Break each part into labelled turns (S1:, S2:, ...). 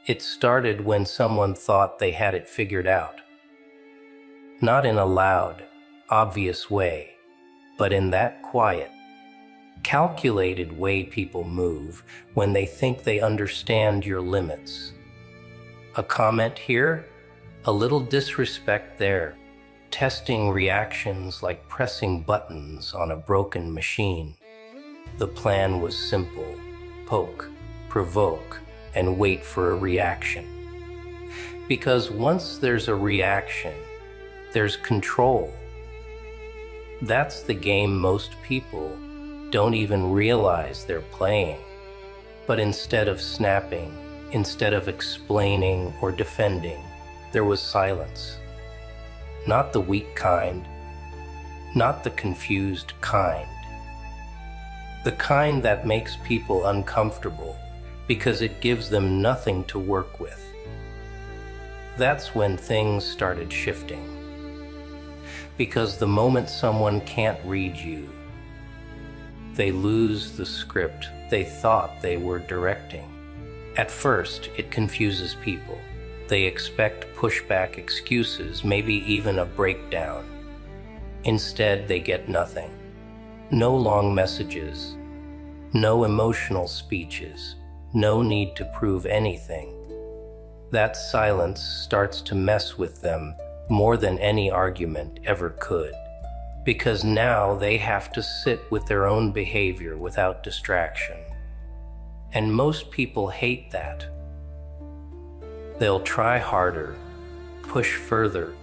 S1: It started when someone thought they had it figured out. Not in a loud, obvious way, but in that quiet, calculated way people move when they think they understand your limits. A comment here, a little disrespect there, testing reactions like pressing buttons on a broken machine. The plan was simple: poke, provoke, and wait for a reaction. Because once there's a reaction, there's control. That's the game most people don't even realize they're playing. But instead of snapping, instead of explaining or defending, there was silence. Not the weak kind, not the confused kind. The kind that makes people uncomfortable because it gives them nothing to work with. That's when things started shifting. Because the moment someone can't read you, they lose the script they thought they were directing. At first, it confuses people. They expect pushback, excuses, maybe even a breakdown. Instead, they get nothing. No long messages, no emotional speeches, no need to prove anything. That silence starts to mess with them more than any argument ever could. Because now they have to sit with their own behavior without distraction. And most people hate that. They'll try harder, push further,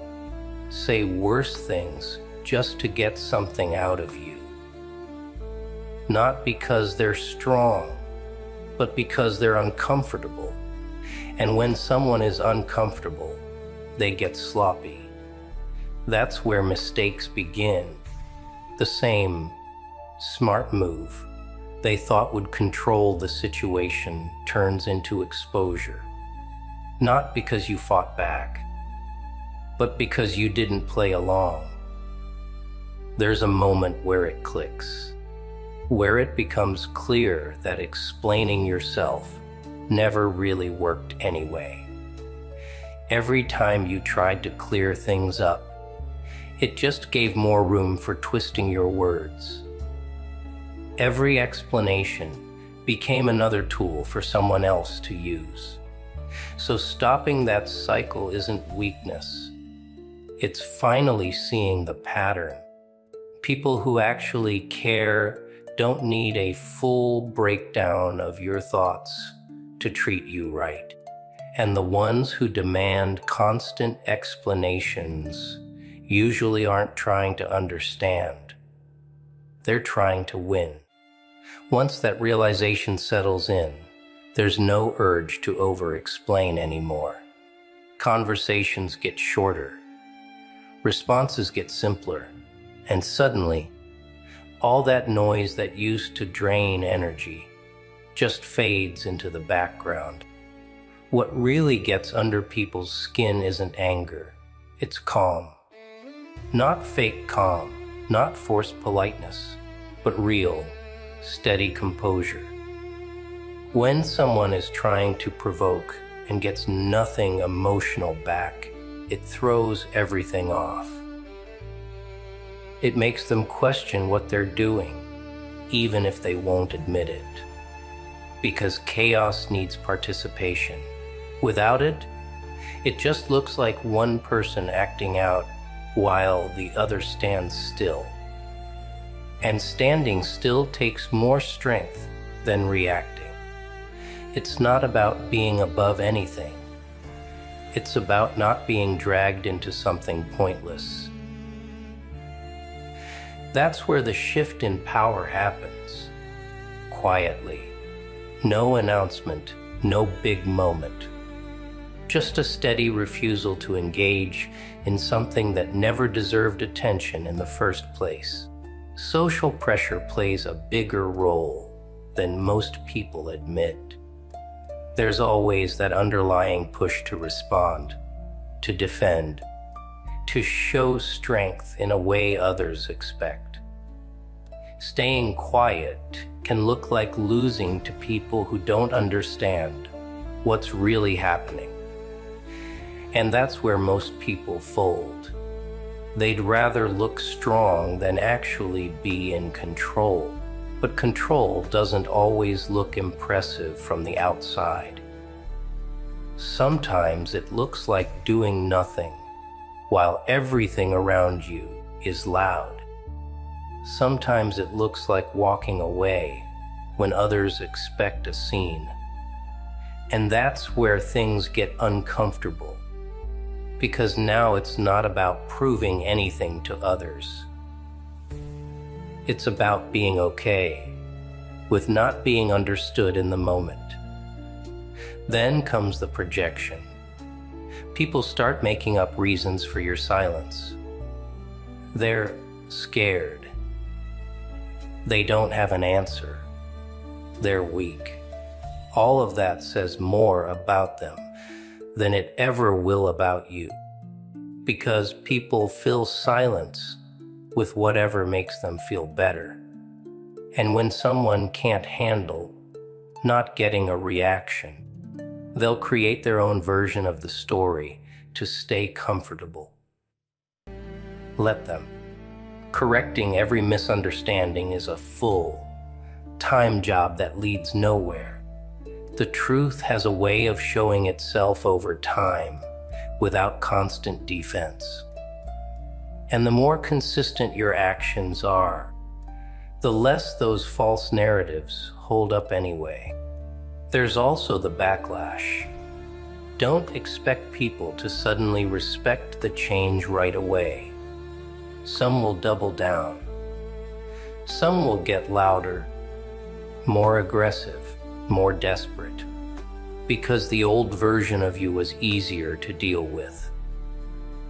S1: say worse things just to get something out of you. Not because they're strong, but because they're uncomfortable. And when someone is uncomfortable, they get sloppy. That's where mistakes begin. The same smart move they thought would control the situation turns into exposure. Not because you fought back, but because you didn't play along. There's a moment where it clicks, where it becomes clear that explaining yourself never really worked anyway. Every time you tried to clear things up, it just gave more room for twisting your words. Every explanation became another tool for someone else to use. So stopping that cycle isn't weakness. It's finally seeing the pattern. People who actually care don't need a full breakdown of your thoughts to treat you right. And the ones who demand constant explanations usually aren't trying to understand. They're trying to win. Once that realization settles in, there's no urge to over-explain anymore. Conversations get shorter, responses get simpler, and suddenly, all that noise that used to drain energy just fades into the background. What really gets under people's skin isn't anger, it's calm. Not fake calm, not forced politeness, but real, steady composure. When someone is trying to provoke and gets nothing emotional back, it throws everything off. It makes them question what they're doing, even if they won't admit it. Because chaos needs participation. Without it, it just looks like one person acting out while the other stands still. And standing still takes more strength than reacting. It's not about being above anything. It's about not being dragged into something pointless. That's where the shift in power happens. Quietly. No announcement, no big moment. Just a steady refusal to engage in something that never deserved attention in the first place. Social pressure plays a bigger role than most people admit. There's always that underlying push to respond, to defend, to show strength in a way others expect. Staying quiet can look like losing to people who don't understand, what's really happening. And that's where most people fold. They'd rather look strong than actually be in control. But control doesn't always look impressive from the outside. Sometimes it looks like doing nothing while everything around you is loud. Sometimes it looks like walking away when others expect a scene. And that's where things get uncomfortable, because now it's not about proving anything to others. It's about being okay with not being understood in the moment. Then comes the projection. People start making up reasons for your silence. They're scared. They don't have an answer. They're weak. All of that says more about them than it ever will about you, because people fill silence with whatever makes them feel better. And when someone can't handle not getting a reaction, they'll create their own version of the story to stay comfortable. Let them. Correcting every misunderstanding is a full-time job that leads nowhere. The truth has a way of showing itself over time without constant defense. And the more consistent your actions are, the less those false narratives hold up anyway. There's also the backlash. Don't expect people to suddenly respect the change right away. Some will double down. Some will get louder, more aggressive, more desperate, because the old version of you was easier to deal with,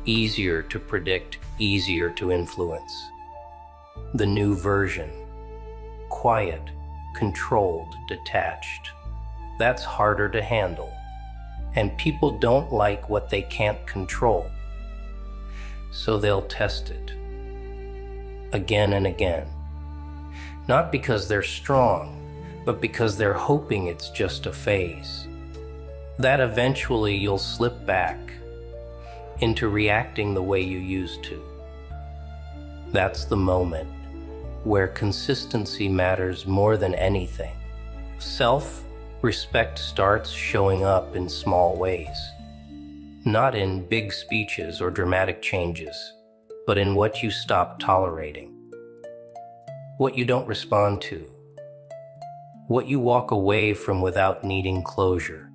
S1: easier to predict, easier to influence. The new version, quiet, controlled, detached, that's harder to handle. And people don't like what they can't control, so they'll test it again and again. Not because they're strong, but because they're hoping it's just a phase. That eventually you'll slip back into reacting the way you used to. That's the moment where consistency matters more than anything. Self-respect starts showing up in small ways, not in big speeches or dramatic changes, but in what you stop tolerating, what you don't respond to, what you walk away from without needing closure.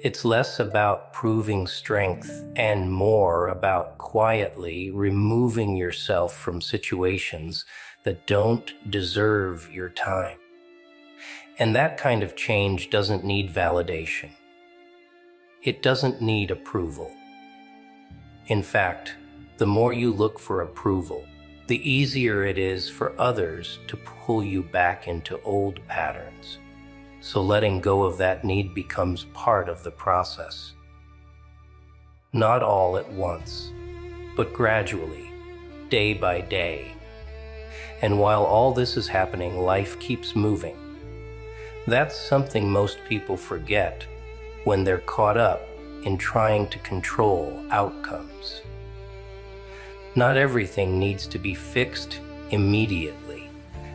S1: It's less about proving strength and more about quietly removing yourself from situations that don't deserve your time. And that kind of change doesn't need validation. It doesn't need approval. In fact, the more you look for approval, the easier it is for others to pull you back into old patterns. So letting go of that need becomes part of the process. Not all at once, but gradually, day by day. And while all this is happening, life keeps moving. That's something most people forget when they're caught up in trying to control outcomes. Not everything needs to be fixed immediately.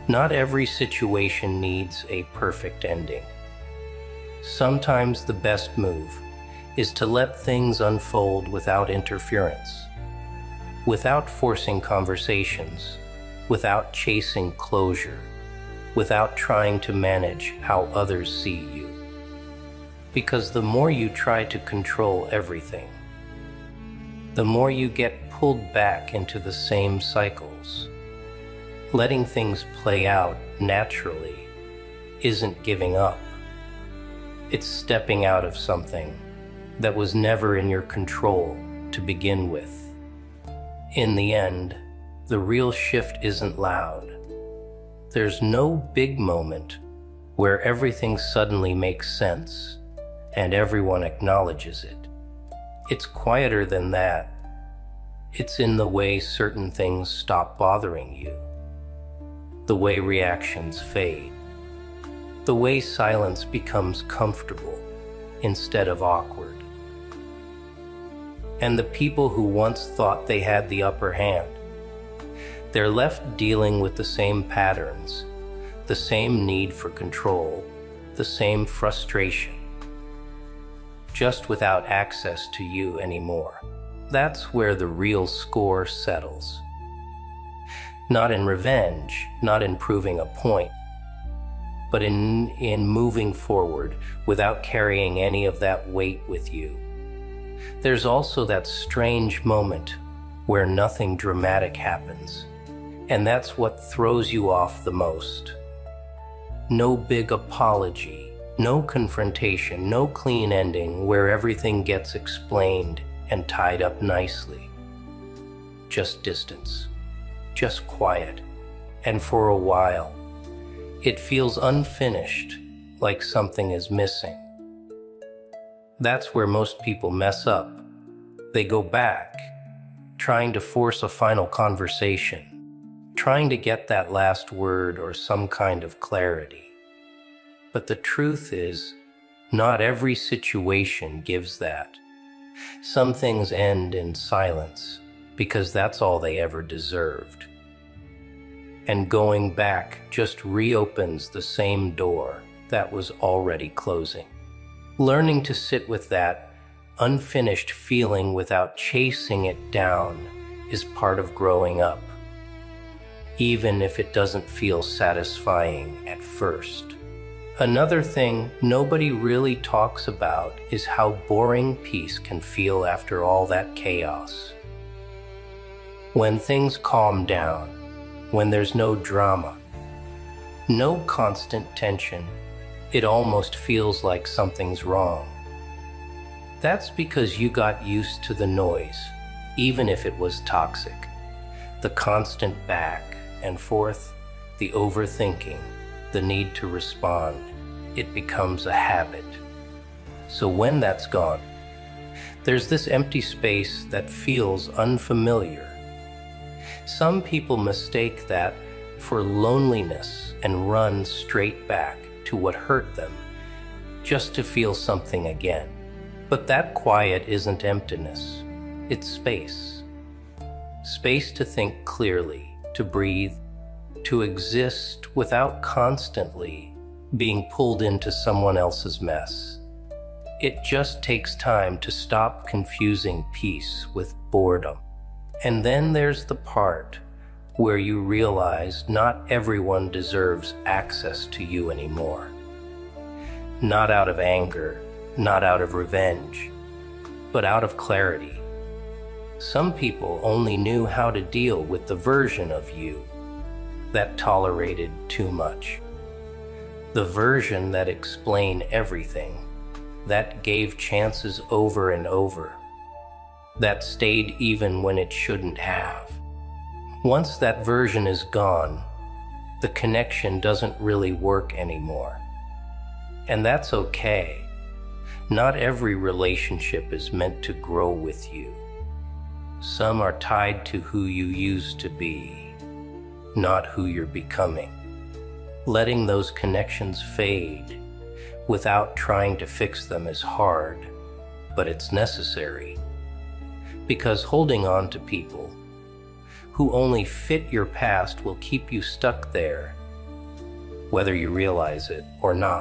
S1: Not every situation needs a perfect ending. Sometimes the best move is to let things unfold without interference, without forcing conversations, without chasing closure, without trying to manage how others see you. Because the more you try to control everything, the more you get pulled back into the same cycles. Letting things play out naturally isn't giving up. It's stepping out of something that was never in your control to begin with. In the end, the real shift isn't loud. There's no big moment where everything suddenly makes sense and everyone acknowledges it. It's quieter than that. It's in the way certain things stop bothering you, the way reactions fade, the way silence becomes comfortable, instead of awkward. And the people who once thought they had the upper hand, they're left dealing with the same patterns, the same need for control, the same frustration, just without access to you anymore. That's where the real score settles. Not in revenge, not in proving a point, but in moving forward without carrying any of that weight with you. There's also that strange moment where nothing dramatic happens, and that's what throws you off the most. No big apology, no confrontation, no clean ending where everything gets explained and tied up nicely. Just distance, just quiet, and for a while, it feels unfinished, like something is missing. That's where most people mess up. They go back, trying to force a final conversation, trying to get that last word or some kind of clarity. But the truth is, not every situation gives that. Some things end in silence because that's all they ever deserved. And going back just reopens the same door that was already closing. Learning to sit with that unfinished feeling without chasing it down is part of growing up, even if it doesn't feel satisfying at first. Another thing nobody really talks about is how boring peace can feel after all that chaos. When things calm down, when there's no drama, no constant tension, it almost feels like something's wrong. That's because you got used to the noise, even if it was toxic. The constant back and forth, the overthinking, the need to respond, it becomes a habit. So when that's gone, there's this empty space that feels unfamiliar. Some people mistake that for loneliness and run straight back to what hurt them, just to feel something again. But that quiet isn't emptiness, it's space. Space to think clearly, to breathe, to exist without constantly being pulled into someone else's mess. It just takes time to stop confusing peace with boredom. And then there's the part where you realize not everyone deserves access to you anymore. Not out of anger, not out of revenge, but out of clarity. Some people only knew how to deal with the version of you that tolerated too much. The version that explained everything, that gave chances over and over, that stayed even when it shouldn't have. Once that version is gone, the connection doesn't really work anymore. And that's okay. Not every relationship is meant to grow with you. Some are tied to who you used to be, not who you're becoming. Letting those connections fade without trying to fix them is hard, but it's necessary. Because holding on to people who only fit your past will keep you stuck there, whether you realize it or not.